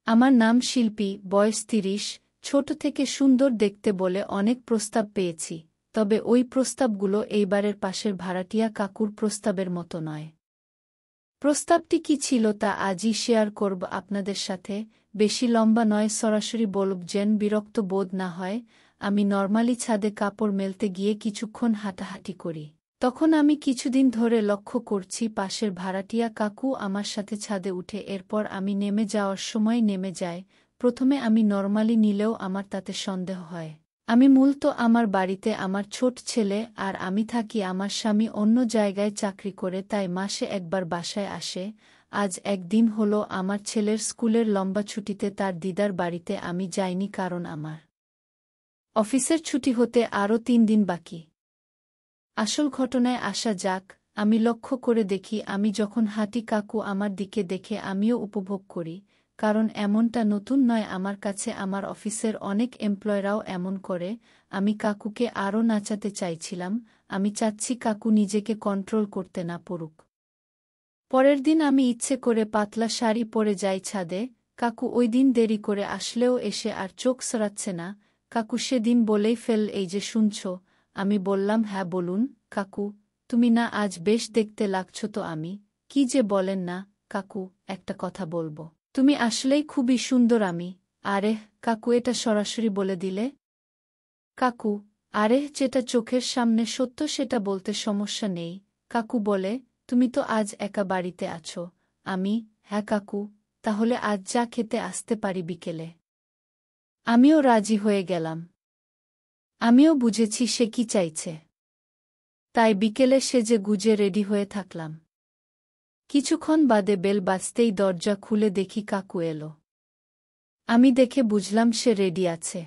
আমার নাম শিল্পী, বয়স ৩০, ছোট থেকে সুন্দর দেখতে বলে অনেক প্রস্তাব পেয়েছি, তবে ওই প্রস্তাবগুলো এইবারের পাশের ভাড়াটিয়া কাকুর প্রস্তাবের মতো নয়। প্রস্তাবটি কি ছিল তা আজই শেয়ার করব আপনাদের সাথে। বেশি লম্বা নয়, সরাসরি বলব যেন বিরক্ত বোধ না হয়। আমি নরমালি ছাদে কাপড় মেলতে গিয়ে কিছুক্ষণ হাঁটাহাঁটি করি। তখন আমি কিছুদিন ধরে লক্ষ্য করছি পাশের ভাড়াটিয়া কাকু আমার সাথে ছাদে উঠে, এরপর আমি নেমে যাওয়ার সময় নেমে যায়। প্রথমে আমি নরমালি নিলেও আমার তাতে সন্দেহ হয়। আমি মূলত আমার বাড়িতে আমার ছোট ছেলে আর আমি থাকি, আমার স্বামী অন্য জায়গায় চাকরি করে, তাই মাসে একবার বাসায় আসে। আজ একদিন হলো আমার ছেলের স্কুলের লম্বা ছুটিতে তার দিদার বাড়িতে আমি যাইনি, কারণ আমার অফিসের ছুটি হতে আরও ৩ দিন বাকি। আসল ঘটনায় আসা যাক। আমি লক্ষ্য করে দেখি আমি যখন হাঁটি কাকু আমার দিকে দেখে আমিও উপভোগ করি, কারণ এমনটা নতুন নয় আমার কাছে, আমার অফিসের অনেক এমপ্লয়রাও এমন করে। আমি কাকুকে আরও নাচাতে চাইছিলাম, আমি চাচ্ছি কাকু নিজেকে কন্ট্রোল করতে না পারুক। পরের দিন আমি ইচ্ছে করে পাতলা শাড়ি পরে যাই ছাদে। কাকু ওই দিন দেরি করে আসলেও এসে আর চোখ সরাচ্ছে না। কাকু সেদিন বলেই ফেল, এই যে শুনছ? আমি বললাম, হ্যাঁ বলুন কাকু, তুমি না আজ বেশ দেখতে লাগছ তো। আমি, কি যে বলেন না কাকু, একটা কথা বলবো, তুমি আসলেই খুবই সুন্দর। আমি, আরে কাকু, এটা সরাসরি বলে দিলে। কাকু, আরে যেটা চোখের সামনে সত্য সেটা বলতে সমস্যা নেই। কাকু বলে, তুমি তো আজ একা বাড়িতে আছো। আমি, হ্যাঁ কাকু, তাহলে আজ যা খেতে আসতে পারি বিকেলে। আমিও রাজি হয়ে গেলাম। আমিও বুঝেছি সে কি চাইছে, তাই বিকেলে সেজে গুজে রেডি হয়ে থাকলাম। কিছুক্ষণ বাদে বেল বাজতেই দরজা খুলে দেখি কাকু এলো। আমি দেখে বুঝলাম সে রেডি আছে।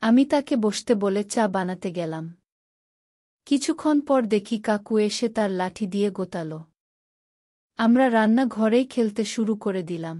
আমি তাকে বসতে বলে চা বানাতে গেলাম। কিছুক্ষণ পর দেখি কাকু এসে তার লাঠি দিয়ে গোতালো। আমরা রান্না ঘরেই খেলতে শুরু করে দিলাম।